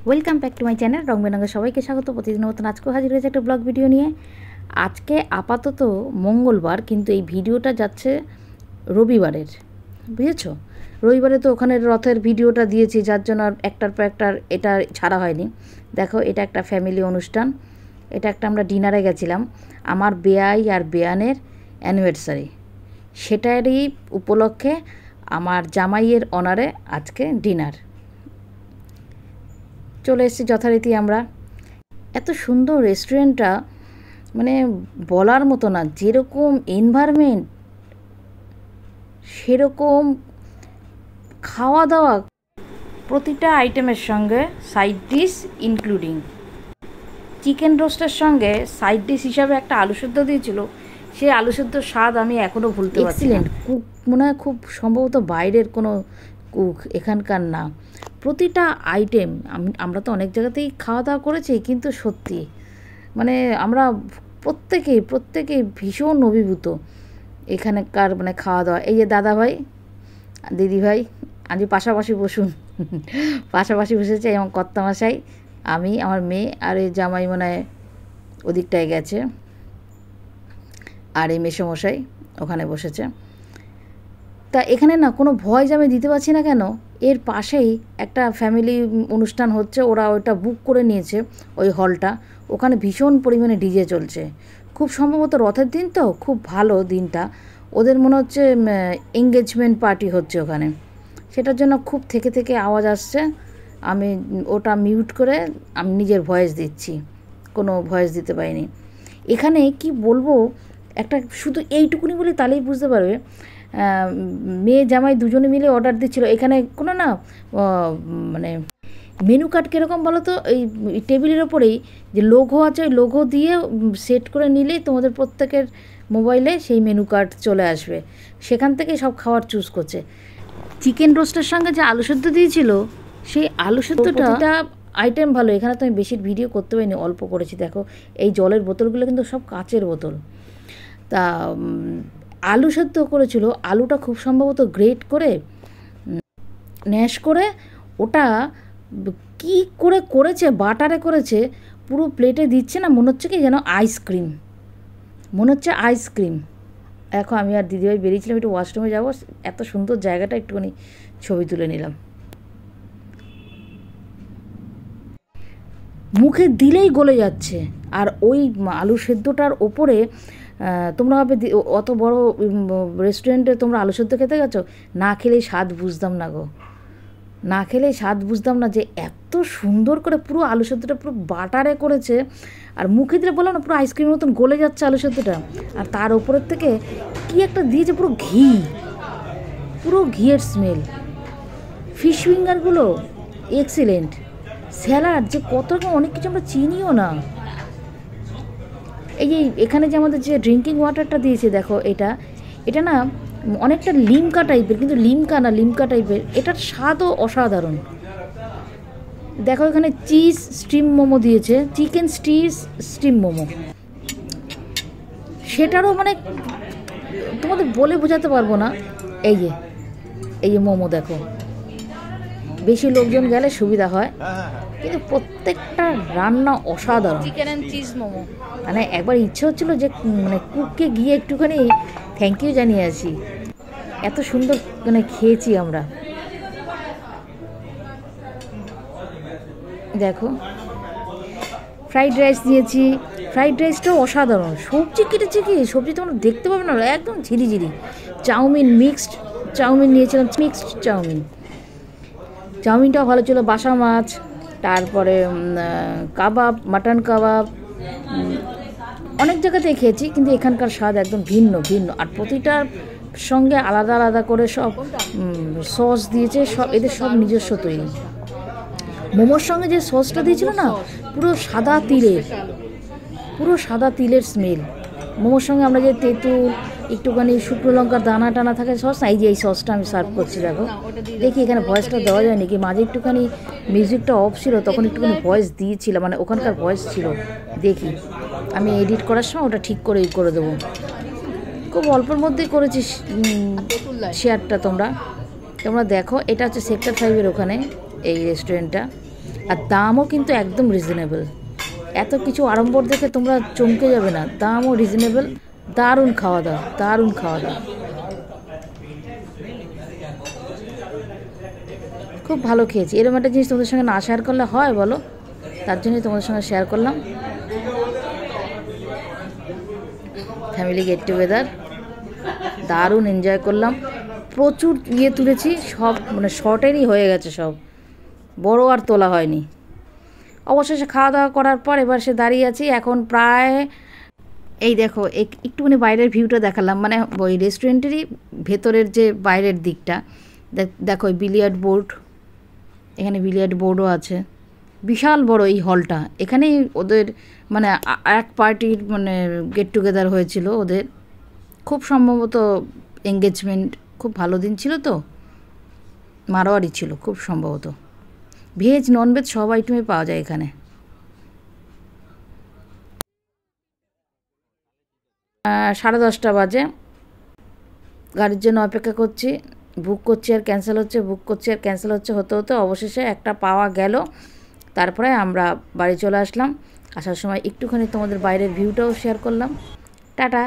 Welcome back to my channel রং বেরঙে সবাইকে স্বাগত। প্রতিদিনের মতন আজকেও হাজির হয়েছে একটা ব্লগ ভিডিও নিয়ে। আজকে আপাতত মঙ্গলবার, কিন্তু এই ভিডিওটা যাচ্ছে রবিবারের, বুঝেছো? রবিবারে তো ওখানে রথের ভিডিওটা দিয়েছি, যার জন্য আর একটার পর একটার এটা ছাড়া হয়নি। দেখো, এটা একটা ফ্যামিলি অনুষ্ঠান, এটা একটা আমরা ডিনারে গেছিলাম, আমার বেয়াই আর বেয়ানের অ্যানিভার্সারি, সেটারই উপলক্ষে আমার জামাইয়ের অনারে আজকে ডিনার। চলে এসেছি যথারীতি আমরা। এত সুন্দর রেস্টুরেন্টটা, মানে বলার মতো না, যেরকম এনভায়রনমেন্ট সেরকম খাওয়া দাওয়া, প্রতিটা আইটেমের সঙ্গে সাইড ডিশ ইনক্লুডিং। চিকেন রোস্টের সঙ্গে সাইড ডিশ হিসাবে একটা আলু সেদ্ধ দিয়েছিল, সেই আলু সেদ্ধর স্বাদ আমি এখনও ভুলতে পারছি না। কুক মনে হয় খুব সম্ভবত বাইরের কোনো কুক, এখানকার না। প্রতিটা আইটেম, আমরা তো অনেক জায়গাতেই খাওয়া দাওয়া করেছি, কিন্তু সত্যি মানে আমরা প্রত্যেকেই ভীষণ অভিভূত এখানকার মানে খাওয়া দাওয়া। এই যে দাদা ভাই দিদি ভাই আজ পাশাপাশি বসুন, পাশাপাশি বসেছে, এবং কর্তামশাই, আমি, আমার মেয়ে আর এই জামাই মনে হয় ওদিকটায় গেছে, আর এই মেসোমশাই ওখানে বসেছে। তা এখানে না কোনো ভয়েস আমি দিতে পারছি না কেন, এর পাশেই একটা ফ্যামিলি অনুষ্ঠান হচ্ছে, ওরা ওইটা বুক করে নিয়েছে ওই হলটা, ওখানে ভীষণ পরিমাণে ডিজে চলছে। খুব সম্ভবত রথের দিন, তো খুব ভালো দিনটা, ওদের মনে হচ্ছে এঙ্গেজমেন্ট পার্টি হচ্ছে ওখানে, সেটার জন্য খুব থেকে আওয়াজ আসছে। আমি ওটা মিউট করে আমি নিজের ভয়েস দিচ্ছি, কোনো ভয়েস দিতে পারিনি। এখানে কি বলবো, একটা শুধু এইটুকুনি বলে তাহলেই বুঝতে পারবে, মেয়ে জামাই দুজনে মিলে অর্ডার দিচ্ছিলো। এখানে কোনো না মানে মেনু কার্ড কীরকম বলো তো, এই টেবিলের ওপরেই যে লোগো আছে, ওই লোগো দিয়ে সেট করে নিলেই তোমাদের প্রত্যেকের মোবাইলে সেই মেনু কার্ড চলে আসবে, সেখান থেকে সব খাবার চুজ করছে। চিকেন রোস্টের সঙ্গে যে আলু সেদ্ধ দিয়েছিল, সেই আলু সেদ্ধটা আইটেম ভালো। এখানে তো আমি বেশি ভিডিও করতে পারিনি, অল্প করেছি। দেখো, এই জলের বোতলগুলো কিন্তু সব কাচের বোতল। তা আলু সেদ্ধ করেছিল, আলুটা খুব সম্ভবত গ্রেট করে ন্যাশ করে ওটা কি করে করেছে, বাটারে করেছে, পুরো প্লেটে দিচ্ছে না, মনে হচ্ছে কি যেন আইসক্রিম, মনে হচ্ছে আইসক্রিম। দেখো, আমি আর দিদিভাই বেরিয়েছিলাম একটু ওয়াশরুমে যাবো, এত সুন্দর জায়গাটা একটুখানি ছবি তুলে নিলাম। মুখে দিলেই গলে যাচ্ছে। আর ওই আলু সেদ্ধটার ওপরে তোমরা ভাবে অত বড় রেস্টুরেন্টে তোমরা আলু সেদ্ধ খেতে গেছো, না খেলেই স্বাদ বুঝতাম না গো, না খেলেই স্বাদ বুঝতাম না যে এত সুন্দর করে পুরো আলু সেদ্ধটা পুরো বাটারে করেছে। আর মুখে দিলে বললাম না, পুরো আইসক্রিমের মতন গলে যাচ্ছে আলু সেদ্ধটা। আর তার ওপরের থেকে কি একটা দিয়েছে, পুরো ঘি, পুরো ঘিয়ের স্মেল। ফিশ ফিঙ্গারগুলো এক্সিলেন্ট, স্যালাড যে কত রকম, অনেক কিছু আমরা চিনিও না। এই যে এখানে যে আমাদের যে ড্রিঙ্কিং ওয়াটারটা দিয়েছে, দেখো এটা না অনেকটা লিমকা টাইপের, কিন্তু লিমকা টাইপের, এটার স্বাদও অসাধারণ। দেখো, এখানে চিজ স্টিম মোমো দিয়েছে, চিকেন স্টিম মোমো, সেটারও মানে তোমাদের বলে বোঝাতে পারবো না। এই যে মোমো দেখো, বেশি লোকজন গেলে সুবিধা হয়, কিন্তু প্রত্যেকটা রান্না অসাধারণ। চিকেন অ্যান্ড চিজ মোমো, মানে একবার ইচ্ছে হচ্ছিলো যে মানে কুককে গিয়ে একটুখানি থ্যাংক ইউ জানিয়ে আসি, এত সুন্দর মানে খেয়েছি আমরা। দেখো, ফ্রাইড রাইস দিয়েছি, ফ্রাইড রাইসটাও অসাধারণ। সবজি কেটেছে কি, সবজি তোমরা দেখতে পাবে না, একদম ঝিরিঝিরি। মিক্সড চাউমিন নিয়েছিলাম, মিক্সড চাউমিনটাও ভালো ছিল। বাসা মাছ, তারপরে কাবাব, মাটন কাবাব, অনেক জায়গাতেই খেয়েছি, কিন্তু এখানকার স্বাদ একদম ভিন্ন। আর প্রতিটার সঙ্গে আলাদা করে সব সস দিয়েছে, সব এদের সব নিজস্ব তৈরি। মোমোর সঙ্গে যে সসটা দিয়েছিল না, পুরো সাদা তিলের স্মেল। মোমোর সঙ্গে আমরা যে তেঁতুল, একটুখানি শুকনো লঙ্কার দানা টানা থাকে সস, এই সসটা আমি সার্ভ করছি। দেখো, দেখি এখানে ভয়েসটা দেওয়া যায় নাকি, মাঝে একটুখানি মিউজিকটা অফ ছিল, তখন একটুখানি ভয়েস দিয়েছিলাম, মানে ওখানকার ভয়েস ছিল। দেখি আমি এডিট করার সময় ওটা ঠিক করে দেবো। খুব অল্পের মধ্যেই করেছি শেয়ারটা। তোমরা দেখো, এটা হচ্ছে সেক্টর 5-এর ওখানে এই রেস্টুরেন্টটা। আর দামও কিন্তু একদম রিজনেবল। এত কিছু আড়ম্বর দেখে তোমরা চমকে যাবে না, দামও রিজনেবল। দারুণ খাওয়া দাওয়া, দারুণ খাওয়া দাওয়া, খুব ভালো খেয়েছি। এরকম একটা জিনিস তোমাদের সঙ্গে না শেয়ার করলে হয় বলো? তার জন্যই তোমাদের সঙ্গে শেয়ার করলাম। ফ্যামিলি গেট টুগেদার, দারুণ এনজয় করলাম। প্রচুর তুলেছি, সব মানে শর্টেরই হয়ে গেছে, সব বড় আর তোলা হয়নি। অবশেষে খাওয়া দাওয়া করার পর এবার সে দাঁড়িয়ে আছি এখন প্রায়, এই দেখো একটুখানি বাইরের ভিউটা দেখালাম, মানে ওই রেস্টুরেন্টেরই ভেতরের যে বাইরের দিকটা। দেখো বিলিয়ার্ড বোর্ড, এখানে বিলিয়ার্ড বোর্ডও আছে। বিশাল বড় এই হলটা। এখানেই ওদের মানে এক পার্টির মানে গেট টুগেদার হয়েছিল ওদের, খুব সম্ভবত এঙ্গেজমেন্ট। খুব ভালো দিন ছিল তো, মারোয়ারি ছিল খুব সম্ভবত। ভেজ ননভেজ সব আইটেমই পাওয়া যায় এখানে। 10:30 বাজে, গাড়ির জন্য অপেক্ষা করছি। বুক করছি আর ক্যান্সেল হচ্ছে, বুক করছি আর ক্যান্সেল হচ্ছে, হতে হতে অবশেষে একটা পাওয়া গেল। তারপরে আমরা বাড়ি চলে আসলাম। আসার সময় একটুখানি তোমাদের বাইরের ভিউটাও শেয়ার করলাম। টাটা।